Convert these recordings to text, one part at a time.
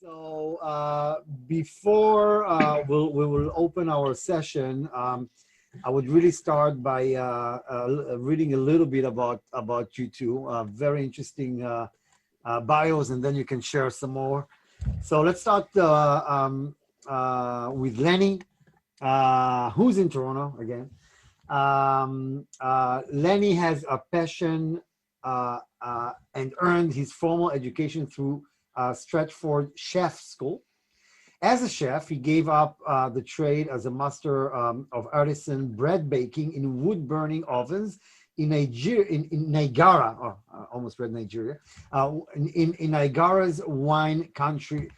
So before we will open our session, I would really start by reading a little bit about you two. Very interesting bios, and then you can share some more. So let's start with Lenny, who's in Toronto again. Lenny has a passion and earned his formal education through Stratford Chef School. As a chef, he gave up the trade as a master of artisan bread baking in wood burning ovens in Nigeria, in Niagara, oh, I almost read Nigeria, in Niagara's wine country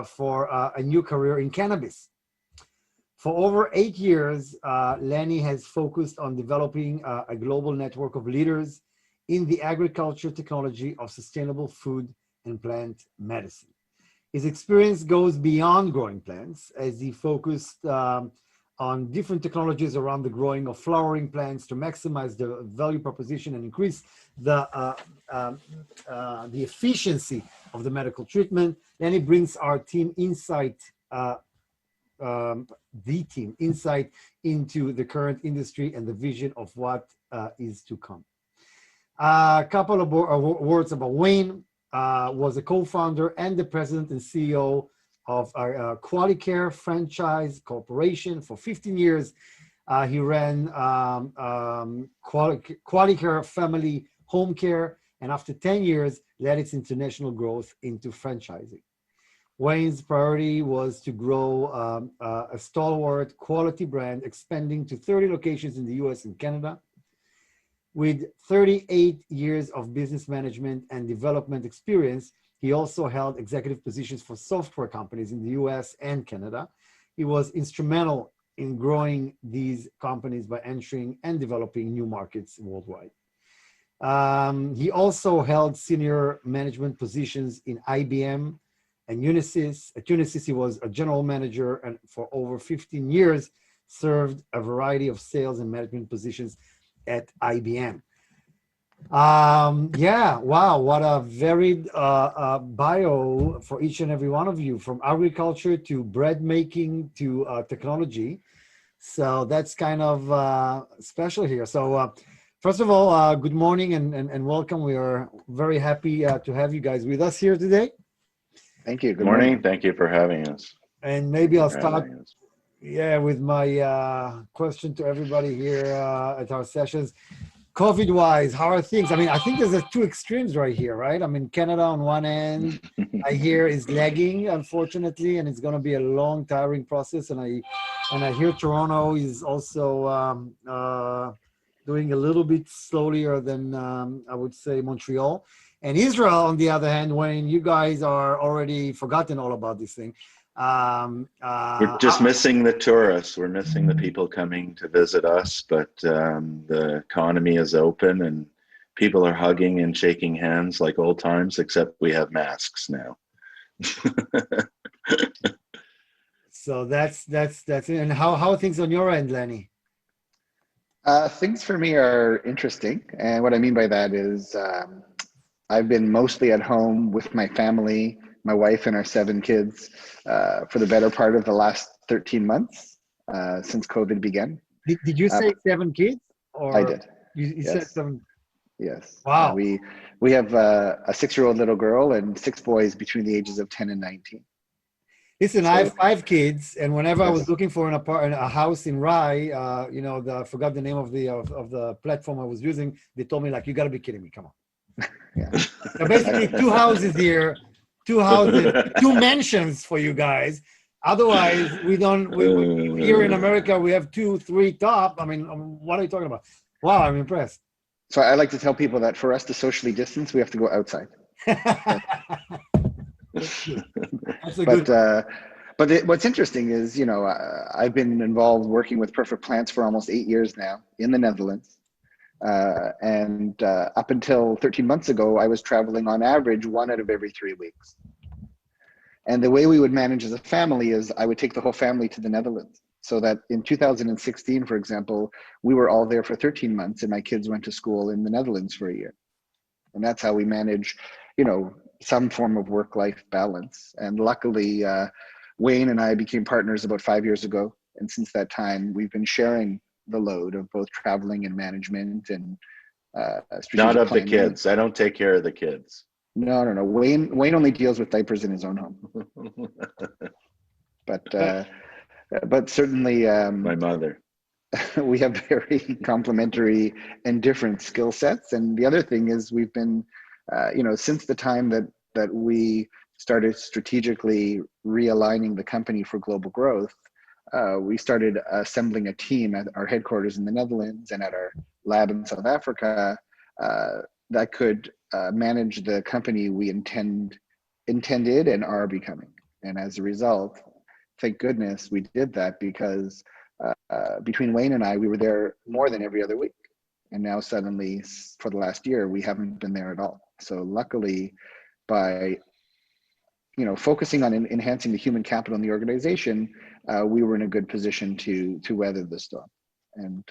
for a new career in cannabis. For over 8 years, Lenny has focused on developing a global network of leaders in the agriculture technology of sustainable food and plant medicine. His experience goes beyond growing plants, as he focused on different technologies around the growing of flowering plants to maximize the value proposition and increase the efficiency of the medical treatment. Lenny brings our team insight into the current industry and the vision of what is to come. A couple of words about Wayne. Was a co-founder and the president and CEO of Quality Care Franchise Corporation for 15 years. He ran Quality Care Family Home Care, and after 10 years, led its international growth into franchising. Wayne's priority was to grow a stalwart quality brand, expanding to 30 locations in the US and Canada. With 38 years of business management and development experience, he also held executive positions for software companies in the US and Canada. He was instrumental in growing these companies by entering and developing new markets worldwide. He also held senior management positions in IBM and Unisys. At Unisys, he was a general manager and for over 15 years served a variety of sales and management positions at IBM. Yeah, wow, what a varied bio for each and every one of you, from agriculture to bread making to technology. So that's kind of special here. So first of all, good morning and welcome. We are very happy to have you guys with us here today. Thank you. Good morning. Thank you for having us. And maybe I'll start with my question to everybody here at our sessions. COVID-wise, how are things? I mean, I think there's two extremes right here, right? I mean, Canada on one end, I hear is lagging, unfortunately, and it's going to be a long, tiring process. And I hear Toronto is also doing a little bit slowlier than I would say Montreal. And Israel, on the other hand, when you guys are already forgotten all about this thing. We're just missing the tourists. We're missing the people coming to visit us, but the economy is open and people are hugging and shaking hands like old times, except we have masks now. So that's it. And how are things on your end, Lenny? Things for me are interesting. And what I mean by that is I've been mostly at home with my family, my wife and our 7 kids for the better part of the last 13 months since COVID began. Did you say 7 kids? Or I did. You yes. said 7? Yes. Wow. We have a 6-year-old little girl and 6 boys between the ages of 10 and 19. Listen, I have 5 kids, and whenever I was looking for a house in Rye, I forgot the name of the platform I was using. They told me, like, you got to be kidding me. Come on. Yeah. So basically, 2 houses here. 2 houses, 2 mansions for you guys. Otherwise, we here in America, we have 2, 3 top. I mean, what are you talking about? Wow, I'm impressed. So I like to tell people that for us to socially distance, we have to go outside. But what's interesting is, I've been involved working with Perfect Plants for almost 8 years now in the Netherlands. And up until 13 months ago, I was traveling on average 1 out of every 3 weeks. And the way we would manage as a family is I would take the whole family to the Netherlands. So that in 2016, for example, we were all there for 13 months and my kids went to school in the Netherlands for a year. And that's how we manage, some form of work-life balance. And luckily, Wayne and I became partners about 5 years ago. And since that time, we've been sharing the load of both traveling and management and Not strategic of the planning. kids. I don't take care of the kids. No. Wayne only deals with diapers in his own home. But certainly, My mother. we have very complementary and different skill sets. And the other thing is we've been, since the time that we started strategically realigning the company for global growth, we started assembling a team at our headquarters in the Netherlands and at our lab in South Africa that could manage the company we intended and are becoming. And as a result, thank goodness we did that, because between Wayne and I, we were there more than every other week. And now suddenly, for the last year, we haven't been there at all. So luckily, by focusing on enhancing the human capital in the organization, we were in a good position to weather the storm. And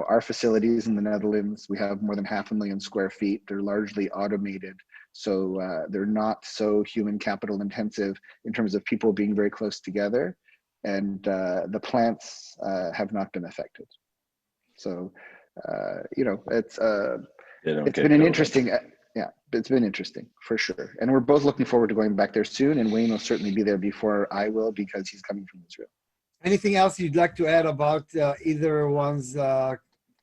our facilities in the Netherlands, we have more than 500,000 square feet. They're largely automated, so they're not so human capital intensive in terms of people being very close together. And the plants have not been affected. So it's been an interesting. Yeah, it's been interesting for sure. And we're both looking forward to going back there soon. And Wayne will certainly be there before I will, because he's coming from Israel. Anything else you'd like to add about either one's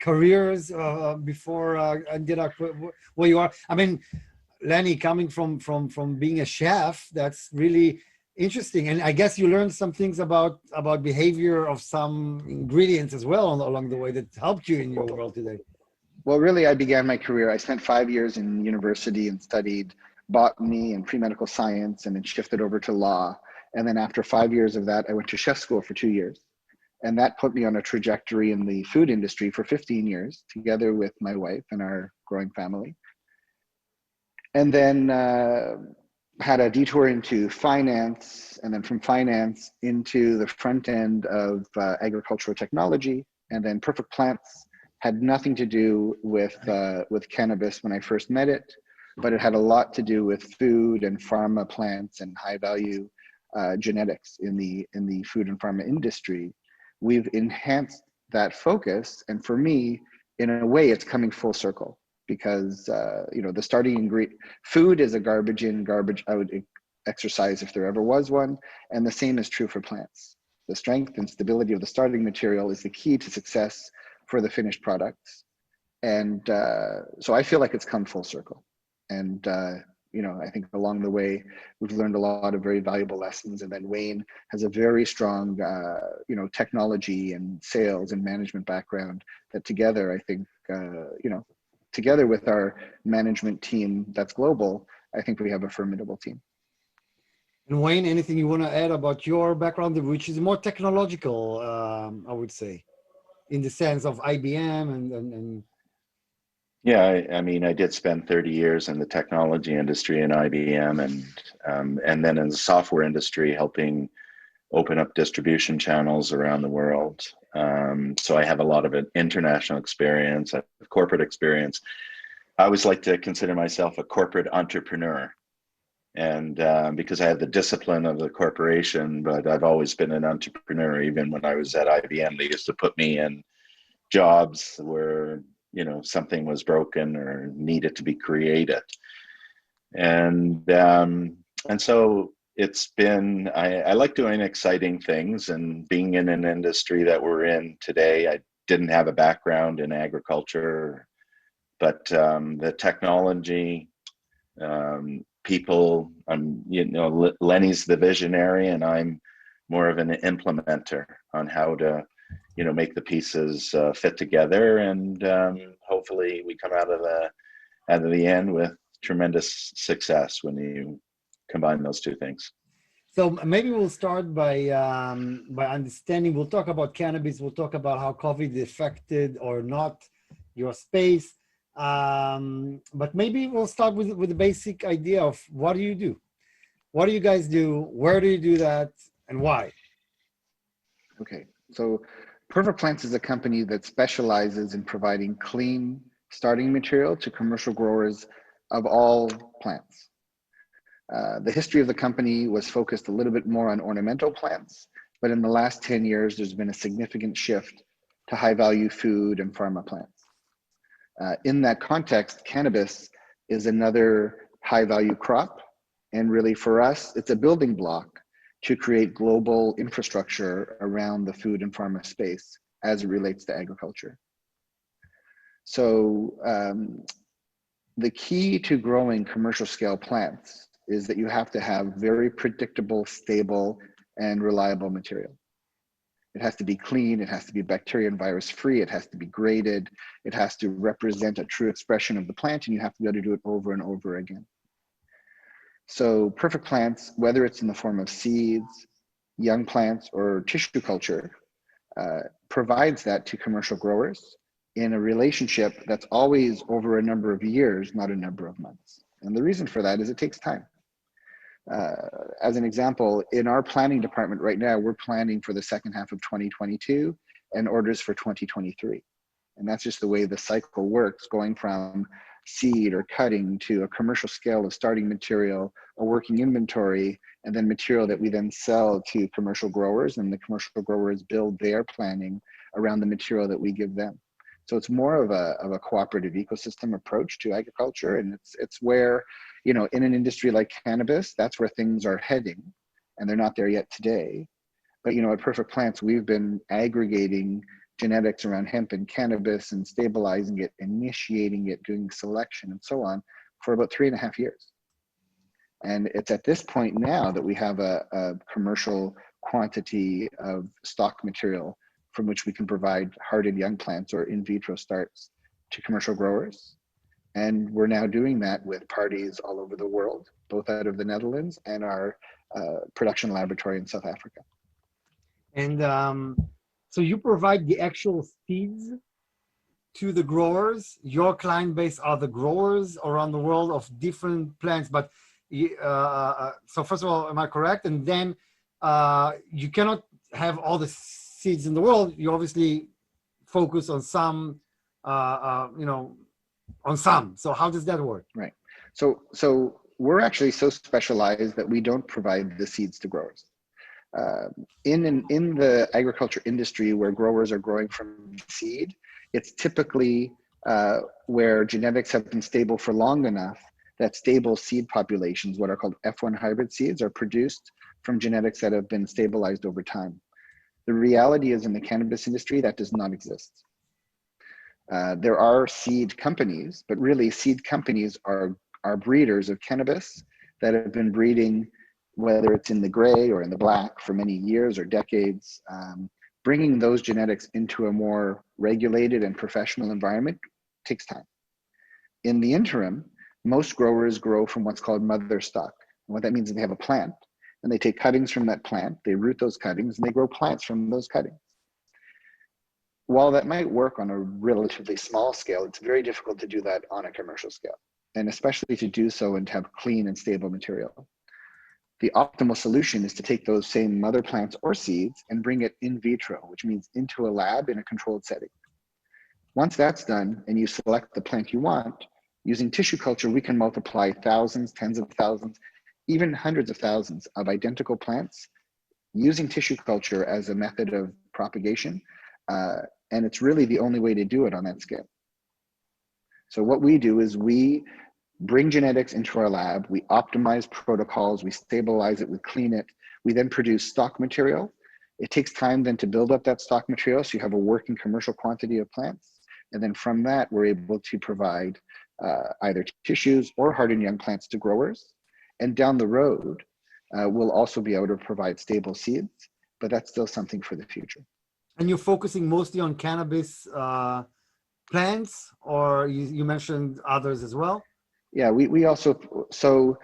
careers before I get up where you are? I mean, Lenny, coming from being a chef, that's really interesting. And I guess you learned some things about behavior of some ingredients as well along the way that helped you in your world today. Well, really, I began my career. I spent 5 years in university and studied botany and pre-medical science, and then shifted over to law. And then after 5 years of that, I went to chef school for 2 years. And that put me on a trajectory in the food industry for 15 years, together with my wife and our growing family. And then had a detour into finance, and then from finance into the front end of agricultural technology. And then Perfect Plants had nothing to do with cannabis when I first met it, but it had a lot to do with food and pharma plants and high value genetics in the food and pharma industry. We've enhanced that focus, and for me, in a way, it's coming full circle, because the starting ingredient, food is a garbage in, garbage out exercise if there ever was one, and the same is true for plants. The strength and stability of the starting material is the key to success for the finished products. And so I feel like it's come full circle. And I think along the way, we've learned a lot of very valuable lessons. And then Wayne has a very strong, technology and sales and management background that together, I think, together with our management team that's global, I think we have a formidable team. And Wayne, anything you want to add about your background, which is more technological, I would say, in the sense of IBM and Yeah, I mean, I did spend 30 years in the technology industry in IBM, and then in the software industry, helping open up distribution channels around the world. So I have a lot of international experience, corporate experience. I always like to consider myself a corporate entrepreneur, and because I have the discipline of the corporation, but I've always been an entrepreneur. Even when I was at IBM, they used to put me in jobs where something was broken or needed to be created, and so it's been, I like doing exciting things and being in an industry that we're in today. I didn't have a background in agriculture, but the technology, people, Lenny's the visionary and I'm more of an implementer on how to make the pieces fit together, and hopefully we come out of the end with tremendous success when you combine those two things. So maybe we'll start by understanding. We'll talk about cannabis. We'll talk about how COVID affected or not your space. But maybe we'll start with the basic idea of what do you do? What do you guys do? Where do you do that? And why? Okay, so Perfect Plants is a company that specializes in providing clean starting material to commercial growers of all plants. The history of the company was focused a little bit more on ornamental plants, but in the last 10 years, there's been a significant shift to high-value food and pharma plants. In that context, cannabis is another high-value crop, and really for us, it's a building block to create global infrastructure around the food and pharma space as it relates to agriculture. So the key to growing commercial scale plants is that you have to have very predictable, stable, and reliable material. It has to be clean, it has to be bacteria and virus free, it has to be graded, it has to represent a true expression of the plant, and you have to be able to do it over and over again. So perfect plants, whether it's in the form of seeds, young plants, or tissue culture, provides that to commercial growers in a relationship that's always over a number of years, not a number of months. And the reason for that is it takes time. As an example, in our planning department right now, we're planning for the second half of 2022 and orders for 2023. And that's just the way the cycle works, going from seed or cutting to a commercial scale of starting material, a working inventory, and then material that we then sell to commercial growers, and the commercial growers build their planning around the material that we give them. So it's more of a cooperative ecosystem approach to agriculture, and it's where, you know, in an industry like cannabis, that's where things are heading, and they're not there yet today. But, you know, at Perfect Plants, we've been aggregating genetics around hemp and cannabis and stabilizing it, initiating it, doing selection and so on for about 3.5 years. And it's at this point now that we have a commercial quantity of stock material from which we can provide hardened young plants or in vitro starts to commercial growers. And we're now doing that with parties all over the world, both out of the Netherlands and our production laboratory in South Africa. And so you provide the actual seeds to the growers. Your client base are the growers around the world of different plants. But so first of all, am I correct? And then you cannot have all the seeds in the world. You obviously focus on some, you know, on some. So how does that work? Right. So we're actually so specialized that we don't provide the seeds to growers. In the agriculture industry where growers are growing from seed, it's typically where genetics have been stable for long enough that stable seed populations, what are called F1 hybrid seeds, are produced from genetics that have been stabilized over time. The reality is in the cannabis industry, that does not exist. There are seed companies, but really seed companies are breeders of cannabis that have been breeding, whether it's in the gray or in the black for many years or decades. Bringing those genetics into a more regulated and professional environment takes time. In the interim, most growers grow from what's called mother stock. And what that means is they have a plant and they take cuttings from that plant, they root those cuttings, and they grow plants from those cuttings. While that might work on a relatively small scale, it's very difficult to do that on a commercial scale, and especially to do so and to have clean and stable material. The optimal solution is to take those same mother plants or seeds and bring it in vitro, which means into a lab in a controlled setting. Once that's done and you select the plant you want, using tissue culture, we can multiply thousands, tens of thousands, even hundreds of thousands of identical plants using tissue culture as a method of propagation. And it's really the only way to do it on that scale. So what we do is we bring genetics into our lab, we optimize protocols, we stabilize it, we clean it, we then produce stock material. It takes time then to build up that stock material so you have a working commercial quantity of plants. And then from that, we're able to provide either tissues or hardened young plants to growers. And down the road, we'll also be able to provide stable seeds, but that's still something for the future. And you're focusing mostly on cannabis plants, or you mentioned others as well? Yeah, we also, so,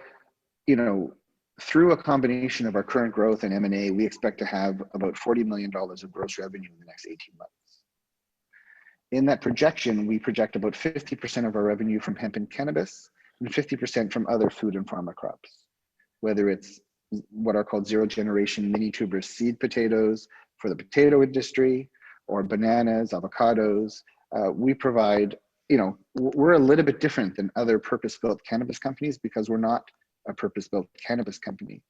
you know, through a combination of our current growth and M&A, we expect to have about $40 million of gross revenue in the next 18 months. In that projection, we project about 50% of our revenue from hemp and cannabis and 50% from other food and pharma crops, whether it's what are called zero generation mini tuberous seed potatoes for the potato industry, or bananas, avocados. We provide, you know, we're a little bit different than other purpose-built cannabis companies because we're not a purpose-built cannabis company.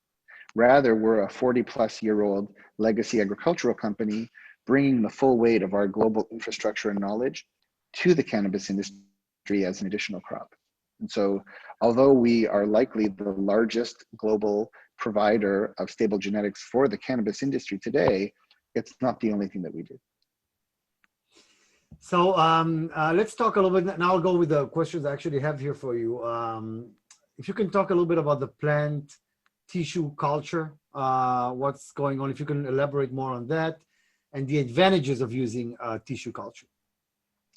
Rather, we're a 40-plus-year-old legacy agricultural company bringing the full weight of our global infrastructure and knowledge to the cannabis industry as an additional crop. And so, although we are likely the largest global provider of stable genetics for the cannabis industry today, it's not the only thing that we do. So let's talk a little bit, and I'll go with the questions I actually have here for you. If you can talk a little bit about the plant tissue culture, what's going on, if you can elaborate more on that, and the advantages of using tissue culture.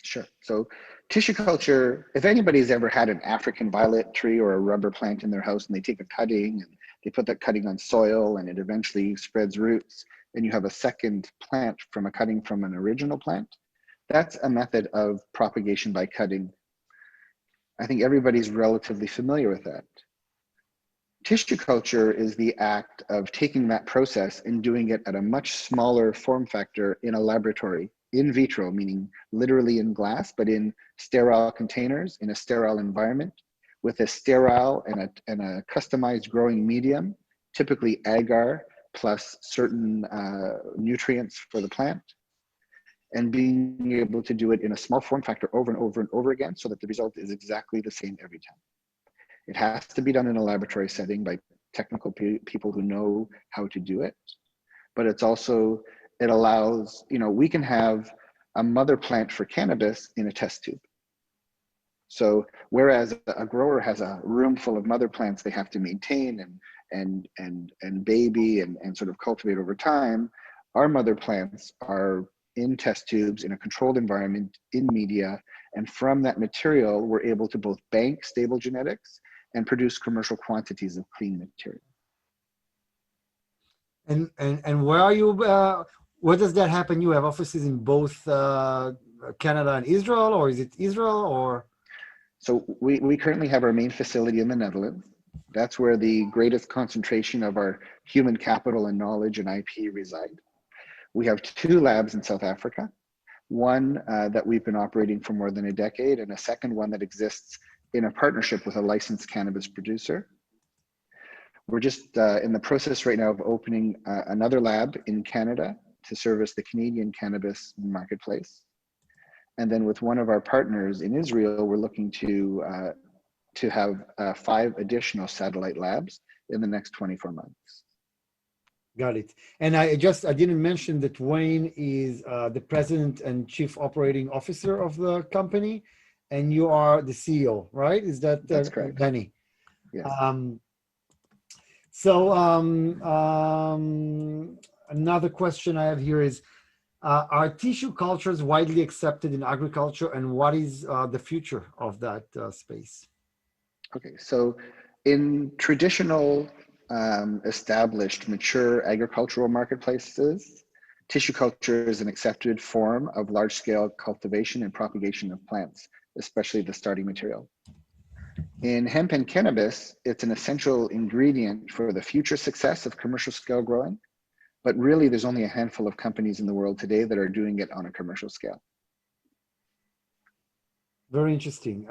Sure. So tissue culture, if anybody's ever had an African violet tree or a rubber plant in their house and they take a cutting and they put that cutting on soil and it eventually spreads roots, and you have a second plant from a cutting from an original plant, that's a method of propagation by cutting. I think everybody's relatively familiar with that. Tissue culture is the act of taking that process and doing it at a much smaller form factor in a laboratory, in vitro, meaning literally in glass, but in sterile containers, in a sterile environment, with a sterile and a customized growing medium, typically agar plus certain nutrients for the plant, and being able to do it in a small form factor over and over and over again so that the result is exactly the same every time. It has to be done in a laboratory setting by technical people who know how to do it. But it's also, it allows, we can have a mother plant for cannabis in a test tube. So whereas a grower has a room full of mother plants they have to maintain and baby and sort of cultivate over time, our mother plants are in test tubes in a controlled environment in media. And from that material, we're able to both bank stable genetics and produce commercial quantities of clean material. And where are you, where does that happen? You have offices in both Canada and Israel, or is it Israel or? So we currently have our main facility in the Netherlands. That's where the greatest concentration of our human capital and knowledge and IP reside. We have 2 labs in South Africa, one that we've been operating for more than a decade, and a second one that exists in a partnership with a licensed cannabis producer. We're just in the process right now of opening another lab in Canada to service the Canadian cannabis marketplace. And then with one of our partners in Israel, we're looking to have 5 additional satellite labs in the next 24 months. Got it. And I didn't mention that Wayne is the president and chief operating officer of the company, and you are the CEO, right? Is that That's correct. Danny? Yes. Another question I have here is, are tissue cultures widely accepted in agriculture, and what is the future of that space? Okay, so in traditional established mature agricultural marketplaces, tissue culture is an accepted form of large-scale cultivation and propagation of plants, especially the starting material. In hemp and cannabis, it's an essential ingredient for the future success of commercial scale growing, but really there's only a handful of companies in the world today that are doing it on a commercial scale. Very interesting.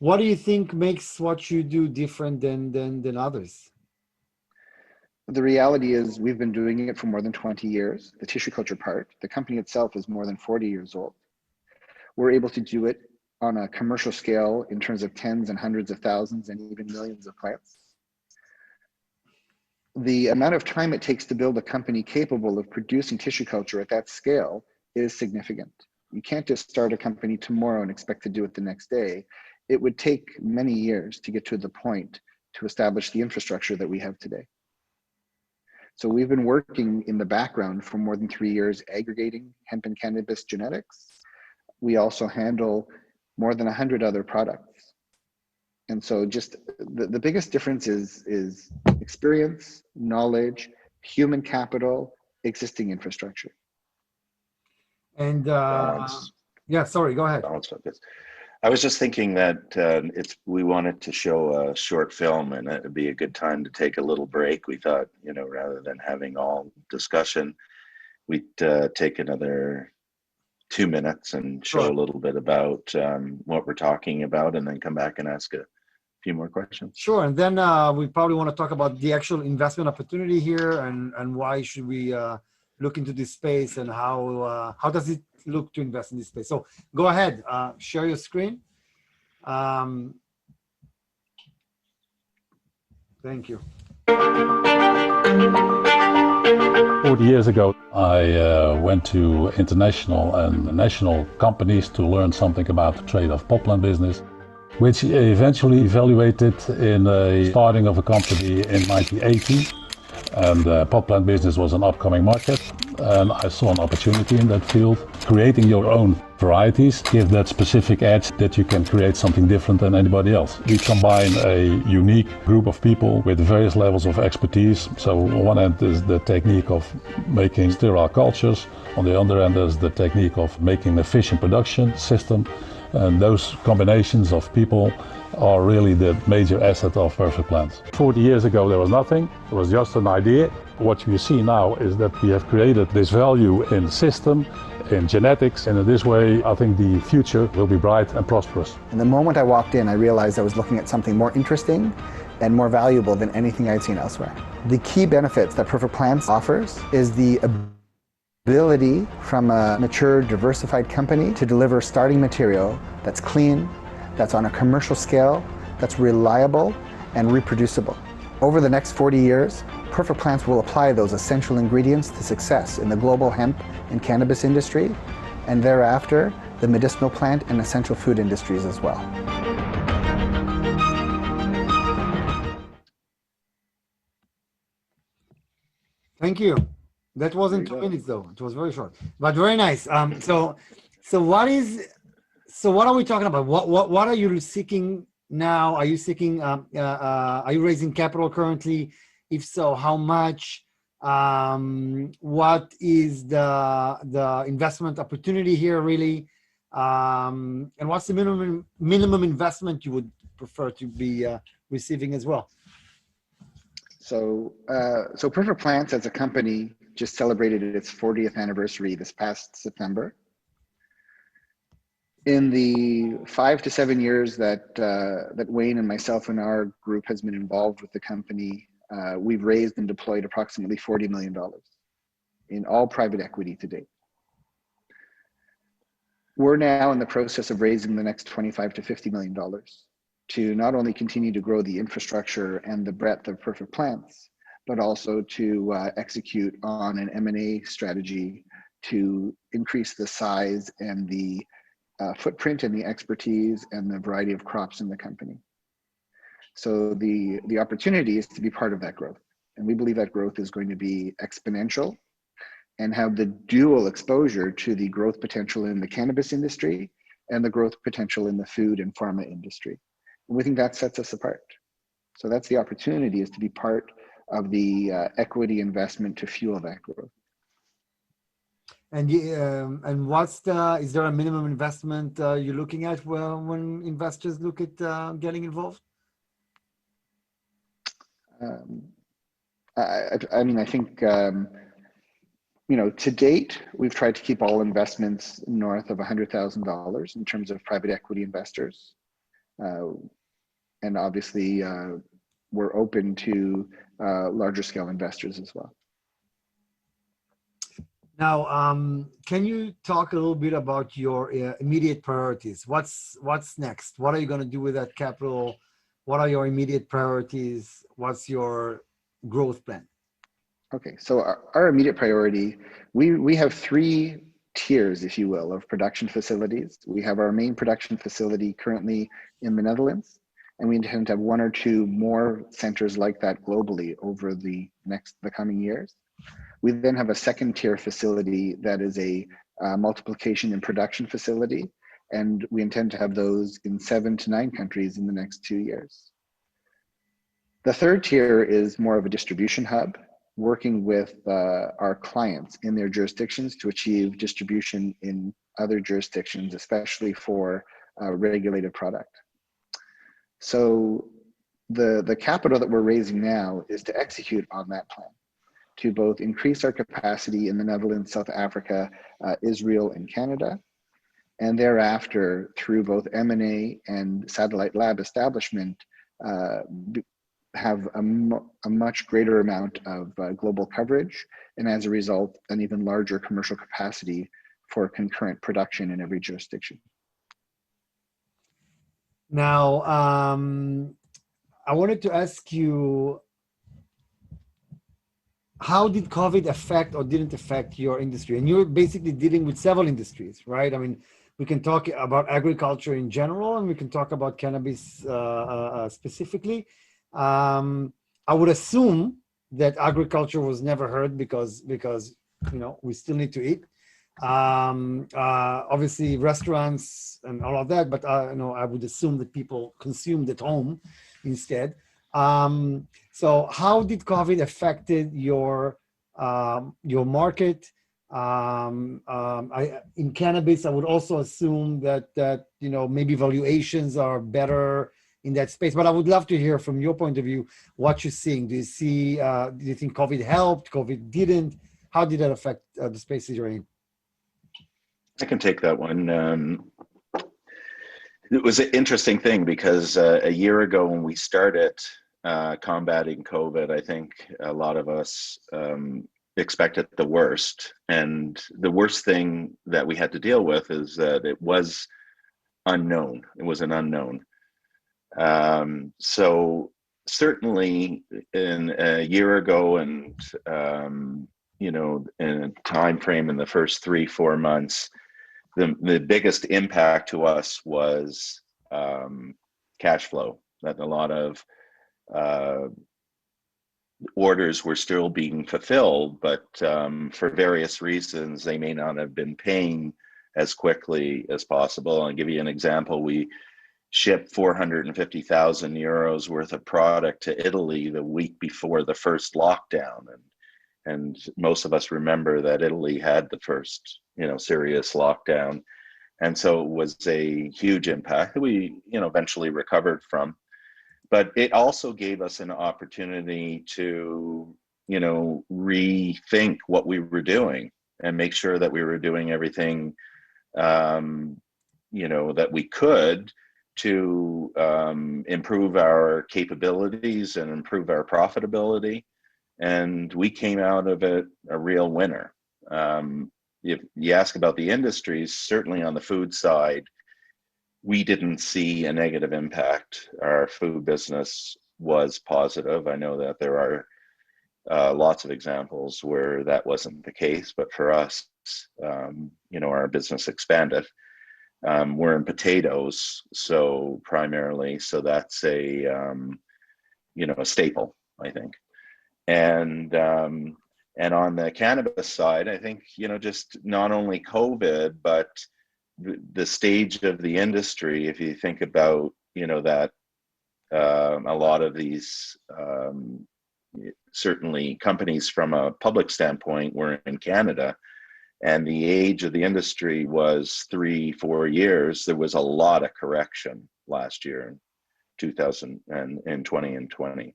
What do you think makes what you do different than others? The reality is we've been doing it for more than 20 years. The tissue culture part, the company itself is more than 40 years old. We're able to do it on a commercial scale in terms of tens and hundreds of thousands and even millions of plants. The amount of time it takes to build a company capable of producing tissue culture at that scale is significant. You can't just start a company tomorrow and expect to do it the next day. It would take many years to get to the point to establish the infrastructure that we have today. So we've been working in the background for more than 3 years aggregating hemp and cannabis genetics. We also handle more than 100 other products. And so just the biggest difference is experience, knowledge, human capital, existing infrastructure. And yeah, sorry, go ahead. I was just thinking that we wanted to show a short film, and it would be a good time to take a little break. We thought, rather than having all discussion, we'd take another 2 minutes and show Sure. a little bit about what we're talking about, and then come back and ask a few more questions. Sure, and then we probably want to talk about the actual investment opportunity here, and why should we look into this space, and how does it look to invest in this space. So go ahead, share your screen. Thank you. 40 years ago, I went to international and national companies to learn something about the trade of pot plant business, which eventually evaluated in a starting of a company in 1980. And pot plant business was an upcoming market, and I saw an opportunity in that field. Creating your own varieties give that specific edge that you can create something different than anybody else. We combine a unique group of people with various levels of expertise. So on one end is the technique of making sterile cultures, on the other end is the technique of making an efficient production system, and those combinations of people are really the major asset of Perfect Plants. 40 years ago there was nothing, it was just an idea. What you see now is that we have created this value in the system, in genetics, and in this way I think the future will be bright and prosperous. And the moment I walked in, I realized I was looking at something more interesting and more valuable than anything I'd seen elsewhere. The key benefits that Perfect Plants offers is the ability from a mature, diversified company to deliver starting material that's clean, that's on a commercial scale, that's reliable and reproducible. Over the next 40 years, Perfect Plants will apply those essential ingredients to success in the global hemp and cannabis industry, and thereafter, the medicinal plant and essential food industries as well. Thank you. That wasn't 2 minutes though. It was very short, but very nice. So what are we talking about? What are you seeking now? Are you seeking? Are you raising capital currently? If so, how much? What is the investment opportunity here really? And what's the minimum investment you would prefer to be receiving as well? So Perfect Plants as a company just celebrated its 40th anniversary this past September. In the 5 to 7 years that Wayne and myself and our group has been involved with the company, we've raised and deployed approximately $40 million in all private equity to date. We're now in the process of raising the next $25 to $50 million to not only continue to grow the infrastructure and the breadth of Perfect Plants, but also to execute on an M&A strategy to increase the size and the footprint and the expertise and the variety of crops in the company. So the opportunity is to be part of that growth. And we believe that growth is going to be exponential and have the dual exposure to the growth potential in the cannabis industry and the growth potential in the food and pharma industry. And we think that sets us apart. So that's the opportunity, is to be part of the equity investment to fuel that growth. And what's is there a minimum investment you're looking at when investors look at getting involved? I mean, I think, you know, to date, we've tried to keep all investments north of $100,000 in terms of private equity investors. And obviously, we're open to larger scale investors as well. Now, can you talk a little bit about your immediate priorities? What's next? What are you going to do with that capital? What are your immediate priorities? What's your growth plan? Okay, so our immediate priority, we have 3 tiers, if you will, of production facilities. We have our main production facility currently in the Netherlands, and we intend to have 1 or 2 more centers like that globally over the coming years. We then have a second tier facility that is a multiplication and production facility, and we intend to have those in 7 to 9 countries in the next 2 years. The third tier is more of a distribution hub, working with our clients in their jurisdictions to achieve distribution in other jurisdictions, especially for regulated product. So the capital that we're raising now is to execute on that plan, to both increase our capacity in the Netherlands, South Africa, Israel, and Canada, and thereafter, through both M&A and satellite lab establishment, have a much greater amount of global coverage, and as a result, an even larger commercial capacity for concurrent production in every jurisdiction. Now, I wanted to ask you, how did COVID affect or didn't affect your industry? And you're basically dealing with several industries, right? I mean, we can talk about agriculture in general, and we can talk about cannabis specifically. I would assume that agriculture was never hurt because we still need to eat. Obviously, restaurants and all of that, but I would assume that people consumed at home instead. So how did COVID affected your market? In cannabis, I would also assume that maybe valuations are better in that space. But I would love to hear from your point of view what you're seeing. Do you see? Do you think COVID helped? COVID didn't? How did that affect the spaces you're in? I can take that one. It was an interesting thing because a year ago when we started combating COVID, I think a lot of us expected the worst. And the worst thing that we had to deal with is that it was unknown. It was an unknown. So certainly in a year ago and, in a time frame in the first 3-4 months, the biggest impact to us was cash flow. That a lot of orders were still being fulfilled, but for various reasons, they may not have been paying as quickly as possible. I'll give you an example. We shipped 450,000 euros worth of product to Italy the week before the first lockdown. And most of us remember that Italy had the first, serious lockdown. And so it was a huge impact that we, eventually recovered from. But it also gave us an opportunity to, rethink what we were doing and make sure that we were doing everything, that we could to improve our capabilities and improve our profitability. And we came out of it a real winner. If you ask about the industries, certainly on the food side, we didn't see a negative impact. Our food business was positive. I know that there are lots of examples where that wasn't the case, but for us, our business expanded. We're in potatoes, so primarily, so that's a staple, I think. And on the cannabis side, I think, just not only COVID, but the stage of the industry, if you think about, that a lot of these, certainly companies from a public standpoint were in Canada, and the age of the industry was 3-4 years. There was a lot of correction last year in 2020 and 20.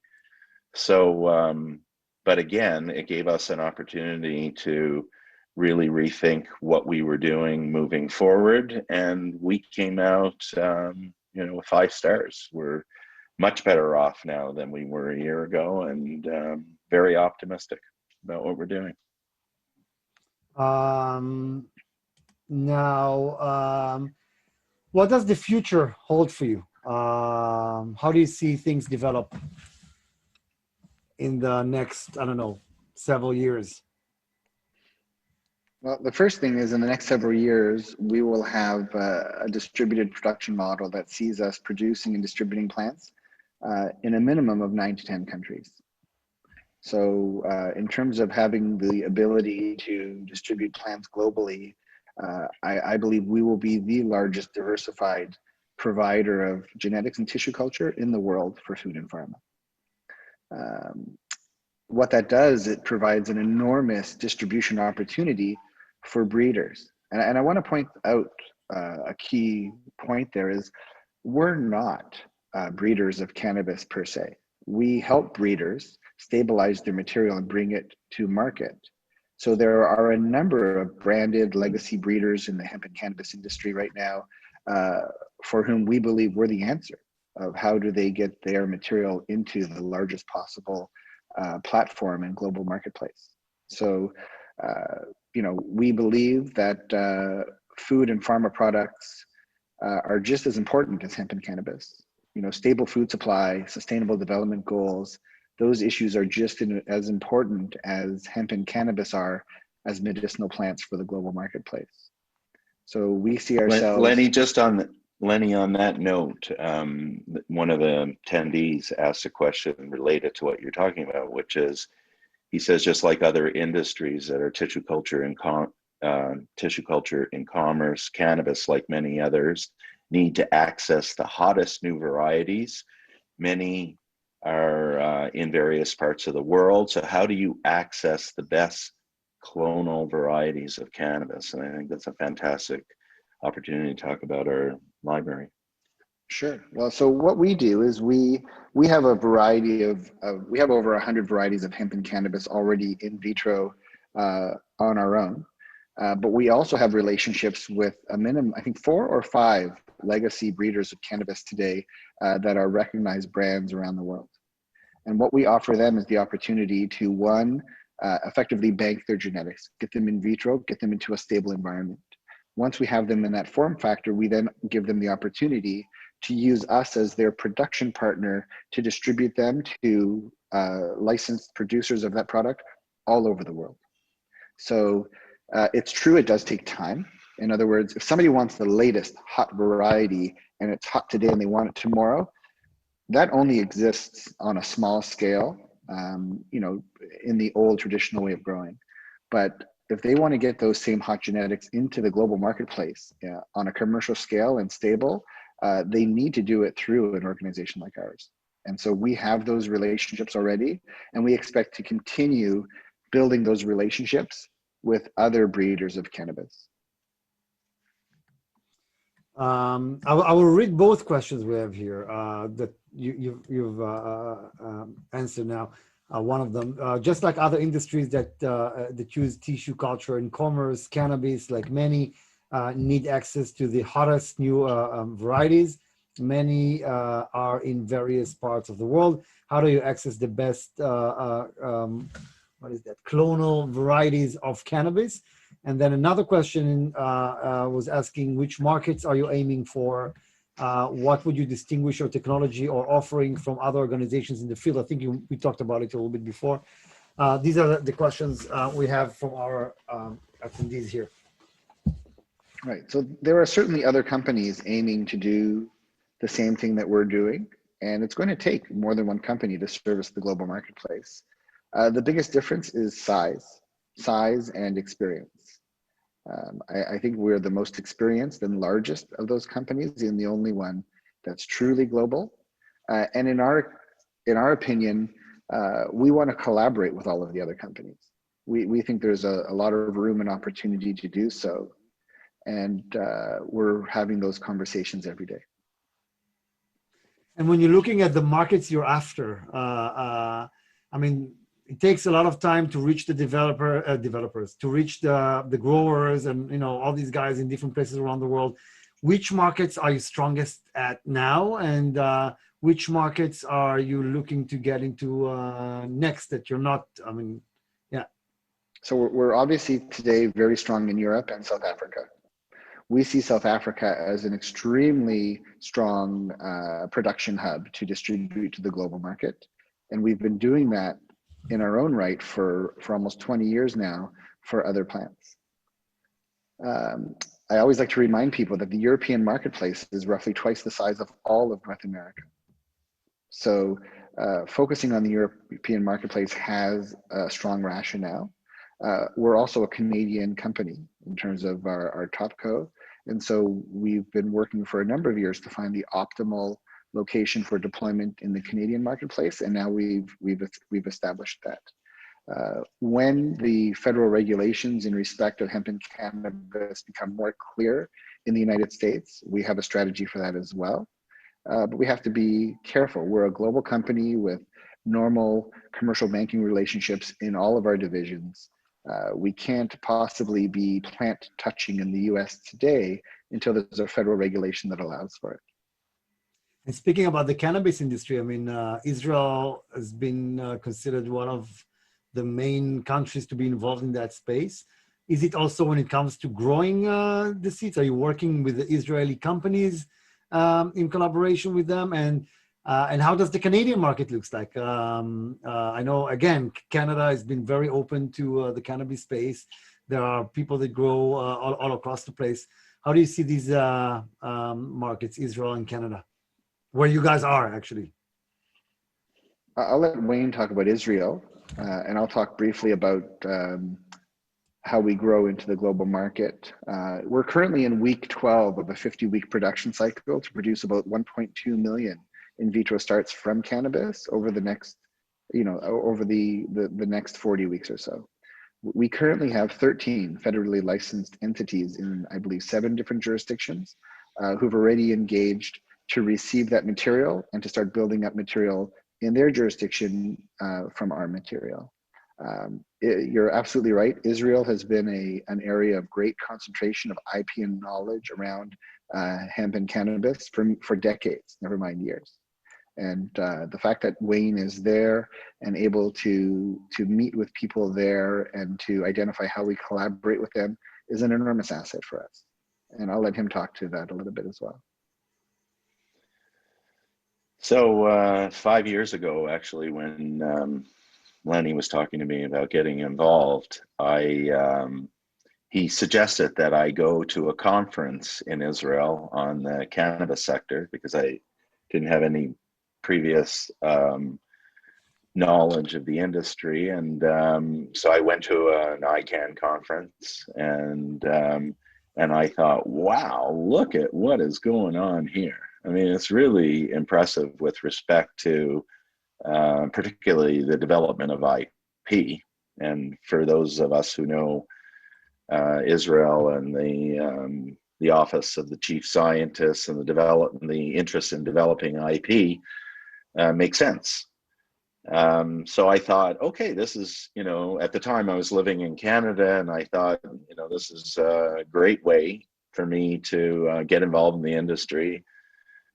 So, but again, it gave us an opportunity to really rethink what we were doing moving forward. And we came out, with 5 stars. We're much better off now than we were a year ago, and very optimistic about what we're doing. Now, what does the future hold for you? How do you see things develop in the next, several years? Well, the first thing is in the next several years, we will have a distributed production model that sees us producing and distributing plants in a minimum of 9 to 10 countries. So in terms of having the ability to distribute plants globally, I believe we will be the largest diversified provider of genetics and tissue culture in the world for food and pharma. What that does, it provides an enormous distribution opportunity for breeders. And I want to point out a key point there is we're not breeders of cannabis per se. we help breeders stabilize their material and bring it to market. So there are a number of branded legacy breeders in the hemp and cannabis industry right now, for whom we believe we're the answer of how do they get their material into the largest possible platform and global marketplace. So, we believe that food and pharma products are just as important as hemp and cannabis. Stable food supply, sustainable development goals, those issues are just as important as hemp and cannabis are as medicinal plants for the global marketplace. So we see ourselves. Lenny, on that note, one of the attendees asked a question related to what you're talking about, which is, he says, just like other industries that are tissue culture in commerce, cannabis, like many others, need to access the hottest new varieties. Many are in various parts of the world. So how do you access the best clonal varieties of cannabis? And I think that's a fantastic opportunity to talk about our library. Sure. Well, so what we do is we have a variety of we have over 100 varieties of hemp and cannabis already in vitro on our own. But we also have relationships with a minimum, I think 4 or 5 legacy breeders of cannabis today that are recognized brands around the world. And what we offer them is the opportunity to, one, effectively bank their genetics, get them in vitro, get them into a stable environment. Once we have them in that form factor, we then give them the opportunity to use us as their production partner to distribute them to licensed producers of that product all over the world. So it's true, it does take time. In other words, if somebody wants the latest hot variety and it's hot today and they want it tomorrow, that only exists on a small scale, in the old traditional way of growing. But if they want to get those same hot genetics into the global marketplace on a commercial scale and stable, they need to do it through an organization like ours. And so we have those relationships already, and we expect to continue building those relationships with other breeders of cannabis. I will read both questions we have here that you've answered now. One of them, just like other industries that use tissue culture and commerce, cannabis, like many, need access to the hottest new varieties. Many are in various parts of the world. How do you access the best, clonal varieties of cannabis? And then another question was asking, which markets are you aiming for? What would you distinguish your technology or offering from other organizations in the field? I think we talked about it a little bit before. These are the questions we have from our attendees here. Right, so there are certainly other companies aiming to do the same thing that we're doing, and it's going to take more than one company to service the global marketplace. The biggest difference is size and experience. I think we're the most experienced and largest of those companies and the only one that's truly global. And in our opinion, we want to collaborate with all of the other companies. We think there's a lot of room and opportunity to do so. And we're having those conversations every day. And when you're looking at the markets you're after, it takes a lot of time to reach the developers, to reach the growers, and all these guys in different places around the world. Which markets are you strongest at now, and which markets are you looking to get into next that you're not? So we're obviously today very strong in Europe and South Africa. We see South Africa as an extremely strong production hub to distribute to the global market, and we've been doing that in our own right for almost 20 years now for other plants. I always like to remind people that the European marketplace is roughly twice the size of all of North America. So focusing on the European marketplace has a strong rationale. We're also a Canadian company in terms of our top co. And so we've been working for a number of years to find the optimal location for deployment in the Canadian marketplace, and now we've established that. When the federal regulations in respect of hemp and cannabis become more clear in the United States, we have a strategy for that as well. But we have to be careful. We're a global company with normal commercial banking relationships in all of our divisions. We can't possibly be plant touching in the US today until there's a federal regulation that allows for it. And speaking about the cannabis industry, I mean, Israel has been considered one of the main countries to be involved in that space. Is it also when it comes to growing the seeds? Are you working with the Israeli companies in collaboration with them? And how does the Canadian market looks like? I know, again, Canada has been very open to the cannabis space. There are people that grow all across the place. How do you see these markets, Israel and Canada, where you guys are actually? I'll let Wayne talk about Israel, and I'll talk briefly about how we grow into the global market. We're currently in week 12 of a 50-week production cycle to produce about 1.2 million in vitro starts from cannabis over the next, over the next 40 weeks or so. We currently have 13 federally licensed entities in, I believe, 7 different jurisdictions who've already engaged to receive that material and to start building up material in their jurisdiction from our material. You're absolutely right. Israel has been an area of great concentration of IP and knowledge around hemp and cannabis for decades, never mind years. And the fact that Wayne is there and able to meet with people there and to identify how we collaborate with them is an enormous asset for us. And I'll let him talk to that a little bit as well. So 5 years ago, actually, when Lenny was talking to me about getting involved, he suggested that I go to a conference in Israel on the cannabis sector because I didn't have any previous knowledge of the industry, and so I went to an ICANN conference, and I thought, wow, look at what is going on here. I mean, it's really impressive with respect to particularly the development of IP. And for those of us who know Israel and the office of the chief scientist and the interest in developing IP makes sense. So I thought, okay, this is, at the time I was living in Canada, and I thought, this is a great way for me to get involved in the industry.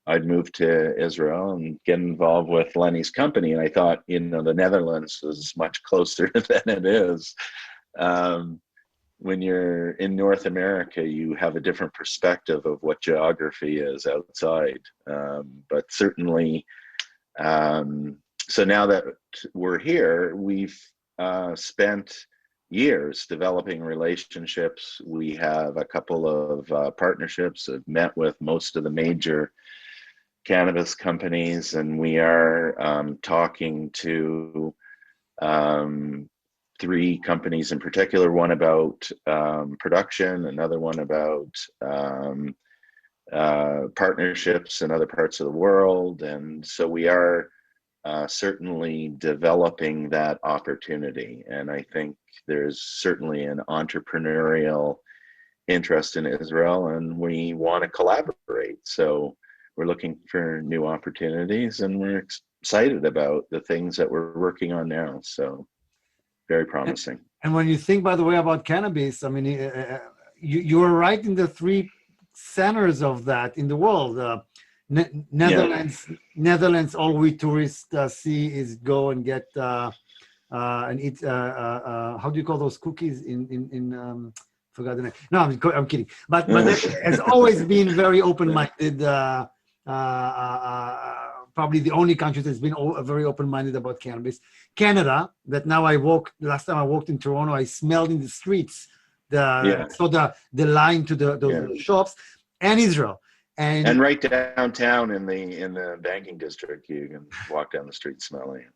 I'd move to Israel and get involved with Lenny's company. And I thought, the Netherlands was much closer than it is. When you're in North America, you have a different perspective of what geography is outside. But certainly, so now that we're here, we've spent years developing relationships. We have a couple of partnerships. I've met with most of the major cannabis companies, and we are talking to 3 companies in particular, one about production, another one about partnerships in other parts of the world. And so we are certainly developing that opportunity. And I think there's certainly an entrepreneurial interest in Israel, and we want to collaborate. So we're looking for new opportunities, and we're excited about the things that we're working on now. So very promising. And when you think, by the way, about cannabis, I mean, you are right in the 3 centers of that in the world. Netherlands, all we tourists see is go and get and eat. How do you call those cookies in forgot the name. No, I'm kidding. But it has always been very open-minded. Probably the only country that's been very open-minded about cannabis. Canada, that now last time I walked in Toronto, I smelled in the streets the line to those shops, and Israel. And right downtown in the banking district, you can walk down the street smelling it.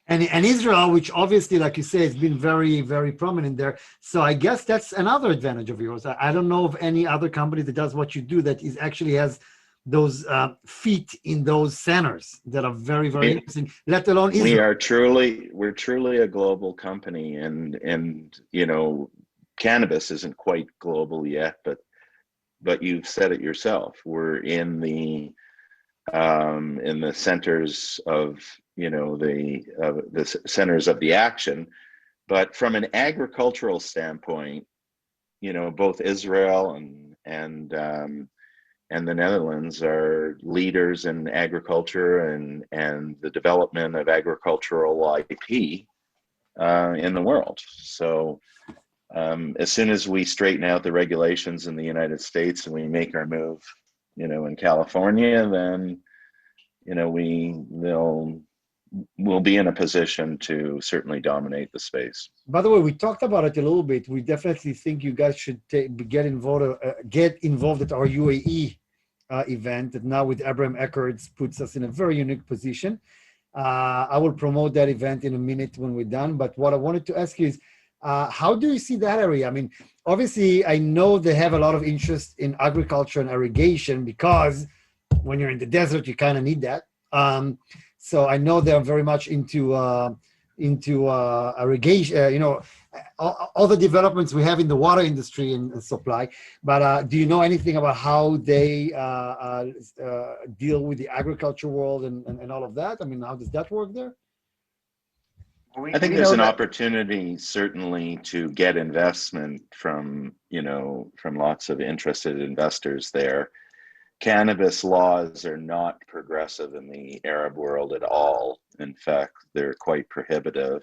And Israel, which obviously, like you say, has been very, very prominent there. So I guess that's another advantage of yours. I don't know of any other company that does what you do that actually has those feet in those centers that are very, very interesting, let alone Israel. We're truly a global company, and cannabis isn't quite global yet, but you've said it yourself. We're in the centers of the centers of the action. But from an agricultural standpoint, both Israel and the Netherlands are leaders in agriculture and the development of agricultural IP in the world. So as soon as we straighten out the regulations in the United States and we make our move, in California, then we'll be in a position to certainly dominate the space. By the way, we talked about it a little bit. We definitely think you guys should get involved at our UAE event that now with Abraham Eckhardt puts us in a very unique position. I will promote that event in a minute when we're done. But what I wanted to ask you is, how do you see that area? I mean, obviously, I know they have a lot of interest in agriculture and irrigation because when you're in the desert, you kind of need that. So I know they're very much into irrigation, all the developments we have in the water industry and supply. But do you know anything about how they deal with the agriculture world and all of that? I mean, how does that work there? I think there's an opportunity certainly to get investment from lots of interested investors there. Cannabis laws are not progressive in the Arab world at all. In fact, they're quite prohibitive,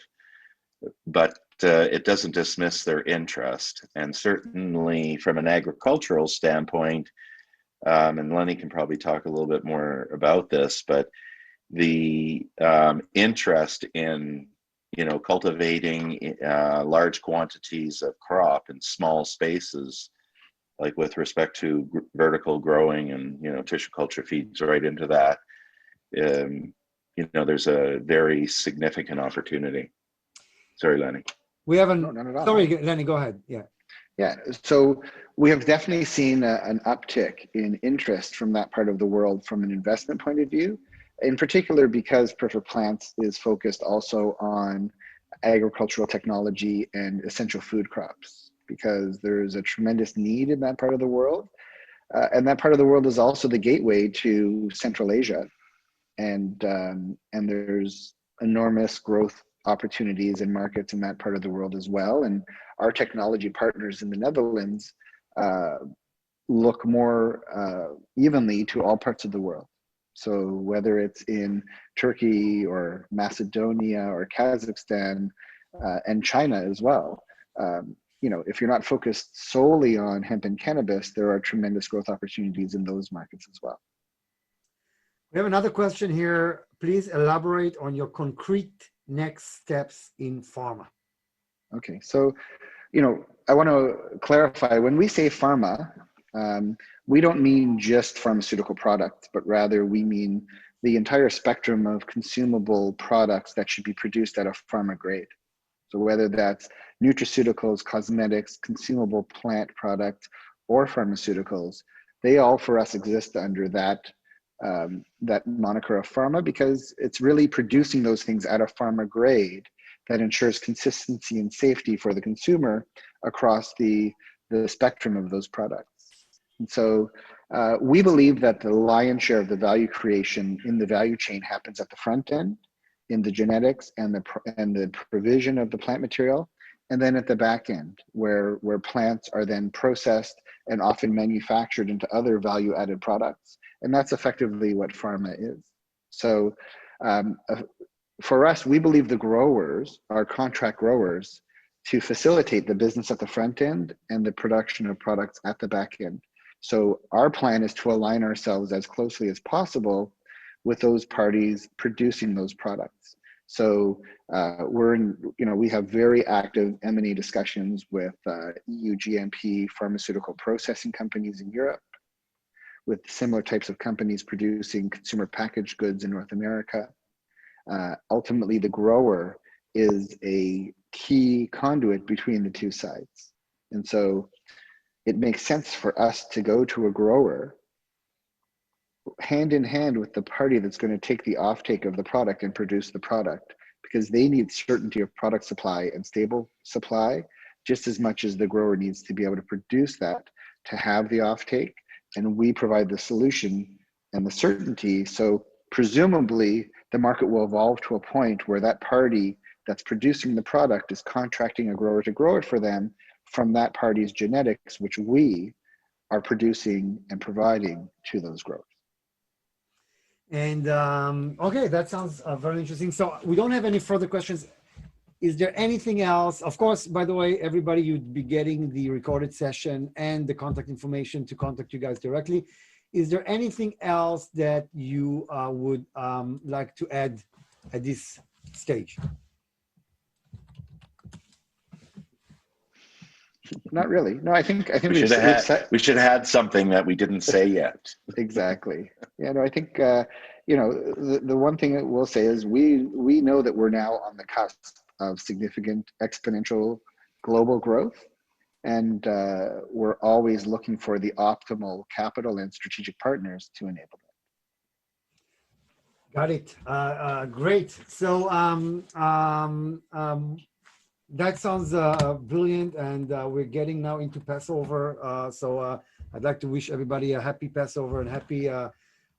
but it doesn't dismiss their interest. And certainly from an agricultural standpoint, and Lenny can probably talk a little bit more about this, but the interest in cultivating large quantities of crop in small spaces, like with respect to vertical growing and tissue culture feeds right into that, there's a very significant opportunity. Sorry, Lenny. We haven't. No, not at all. Sorry, Lenny. Go ahead. Yeah. So we have definitely seen an uptick in interest from that part of the world from an investment point of view, in particular because Perfect Plants is focused also on agricultural technology and essential food crops, because there's a tremendous need in that part of the world. And that part of the world is also the gateway to Central Asia. And there's enormous growth opportunities and markets in that part of the world as well. And our technology partners in the Netherlands look more evenly to all parts of the world. So whether it's in Turkey or Macedonia or Kazakhstan and China as well, if you're not focused solely on hemp and cannabis, there are tremendous growth opportunities in those markets as well. We have another question here. Please elaborate on your concrete next steps in pharma. Okay, so, I want to clarify, when we say pharma, we don't mean just pharmaceutical products, but rather we mean the entire spectrum of consumable products that should be produced at a pharma grade. So whether that's nutraceuticals, cosmetics, consumable plant products, or pharmaceuticals, they all for us exist under that moniker of pharma, because it's really producing those things at a pharma grade that ensures consistency and safety for the consumer across the spectrum of those products. And so we believe that the lion's share of the value creation in the value chain happens at the front end, in the genetics and the provision of the plant material, and then at the back end, where plants are then processed and often manufactured into other value-added products. And that's effectively what pharma is. So for us, we believe the growers are contract growers to facilitate the business at the front end and the production of products at the back end. So our plan is to align ourselves as closely as possible with those parties producing those products. So we have very active M&A discussions with EU GMP pharmaceutical processing companies in Europe, with similar types of companies producing consumer packaged goods in North America. Ultimately, the grower is a key conduit between the two sides. And so it makes sense for us to go to a grower hand in hand with the party that's going to take the offtake of the product and produce the product, because they need certainty of product supply and stable supply just as much as the grower needs to be able to produce that to have the offtake. And we provide the solution and the certainty. So presumably the market will evolve to a point where that party that's producing the product is contracting a grower to grow it for them from that party's genetics, which we are producing and providing to those growers. And okay, that sounds very interesting. So we don't have any further questions. Is there anything else? Of course, by the way, everybody, you'd be getting the recorded session and the contact information to contact you guys directly. Is there anything else that you would like to add at this stage? Not really. No, I think we should have had something that we didn't say yet. Exactly. Yeah. No, I think you know, the one thing that we'll say is we know that we're now on the cusp of significant exponential global growth, and we're always looking for the optimal capital and strategic partners to enable that. Got it. Great. So that sounds brilliant, and we're getting now into Passover. So I'd like to wish everybody a happy Passover and happy.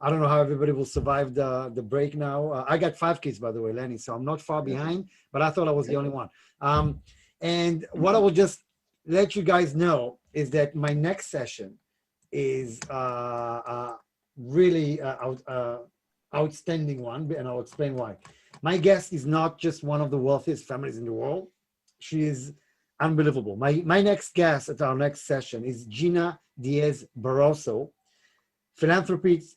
I don't know how everybody will survive the break now. I got 5 kids, by the way, Lenny, so I'm not far behind, but I thought I was the only one. And what I will just let you guys know is that my next session is really outstanding one, and I'll explain why. My guest is not just one of the wealthiest families in the world. She is unbelievable. My next guest at our next session is Gina Diaz Barroso, philanthropist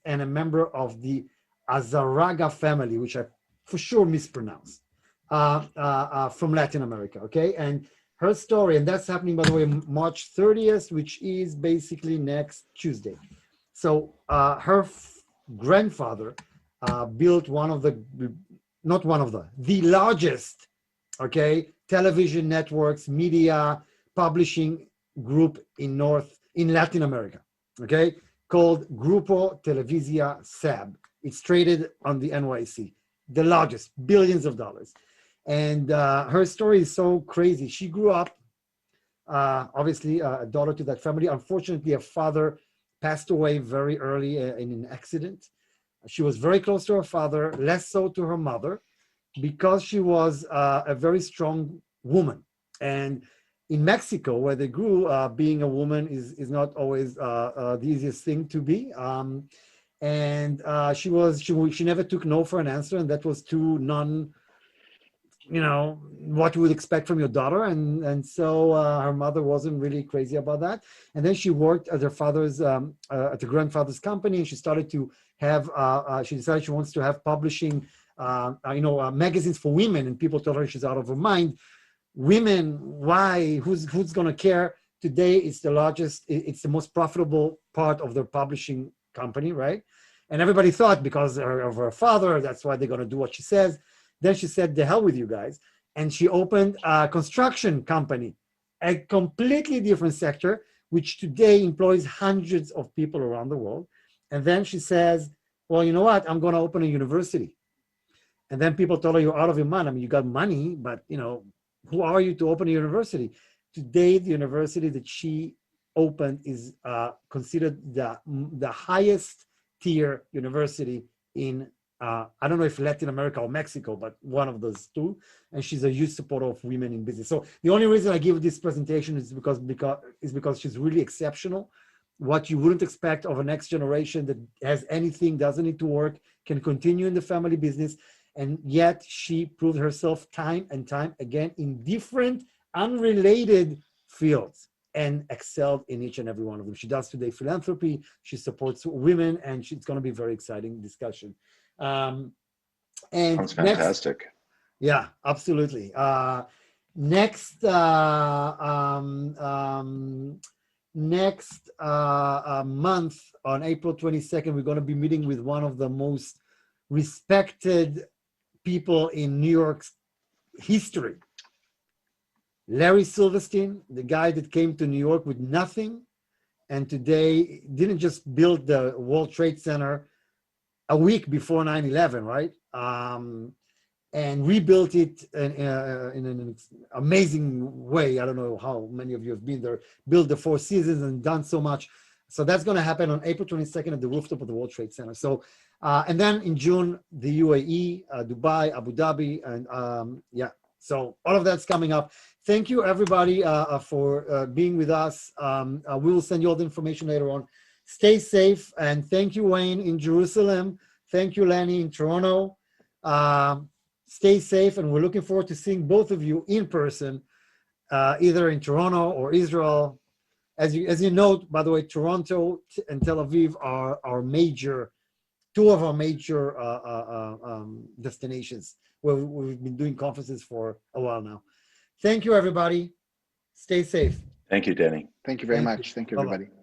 and a member of the Azaraga family, which I for sure mispronounce, from Latin America, okay? And her story, and that's happening, by the way, March 30th, which is basically next Tuesday. So her grandfather built the largest, okay, television networks, media, publishing group in Latin America, okay, called Grupo Televisia SAB. It's traded on the NYSE, the largest, billions of dollars. And her story is so crazy. She grew up, obviously, a daughter to that family. Unfortunately, her father passed away very early in an accident. She was very close to her father, less so to her mother, because she was a very strong woman. And in Mexico, where they grew, being a woman is not always the easiest thing to be. And she never took no for an answer, and that was too what you would expect from your daughter. And so her mother wasn't really crazy about that. And then she worked at her father's, at her grandfather's company, and she started to have, she decided she wants to have publishing, magazines for women, and people told her she's out of her mind. Women, why? Who's going to care? Today, it's the largest, it's the most profitable part of their publishing company, right? And everybody thought because of her father, that's why they're going to do what she says. Then she said, the hell with you guys. And she opened a construction company, a completely different sector, which today employs hundreds of people around the world. And then she says, well, you know what? I'm going to open a university. And then people told her, you're out of your mind. I mean, you got money, but who are you to open a university? Today, the university that she opened is considered the highest tier university in, I don't know if Latin America or Mexico, but one of those two. And she's a huge supporter of women in business. So the only reason I give this presentation is because she's really exceptional. What you wouldn't expect of a next generation that has anything, doesn't need to work, can continue in the family business. And yet she proved herself time and time again in different unrelated fields and excelled in each and every one of them. She does today philanthropy, she supports women, and it's going to be a very exciting discussion. And sounds fantastic. Yeah, absolutely. Next month on April 22nd, we're going to be meeting with one of the most respected people in New York's history. Larry Silverstein, the guy that came to New York with nothing, and today didn't just build the World Trade Center a week before 9/11, right? And rebuilt it in an amazing way. I don't know how many of you have been there, built the Four Seasons and done so much. So that's going to happen on April 22nd at the rooftop of the World Trade Center. So, and then in June, the UAE, Dubai, Abu Dhabi, and yeah, so all of that's coming up. Thank you, everybody, for being with us. We will send you all the information later on. Stay safe, and thank you, Wayne, in Jerusalem. Thank you, Lanny, in Toronto. Stay safe, and we're looking forward to seeing both of you in person, either in Toronto or Israel. As you know, by the way, Toronto and Tel Aviv are two of our major destinations where we've been doing conferences for a while now. Thank you, everybody. Stay safe. Thank you, Danny. Thank you very Thank much. you. Thank you, Bye-bye. everybody.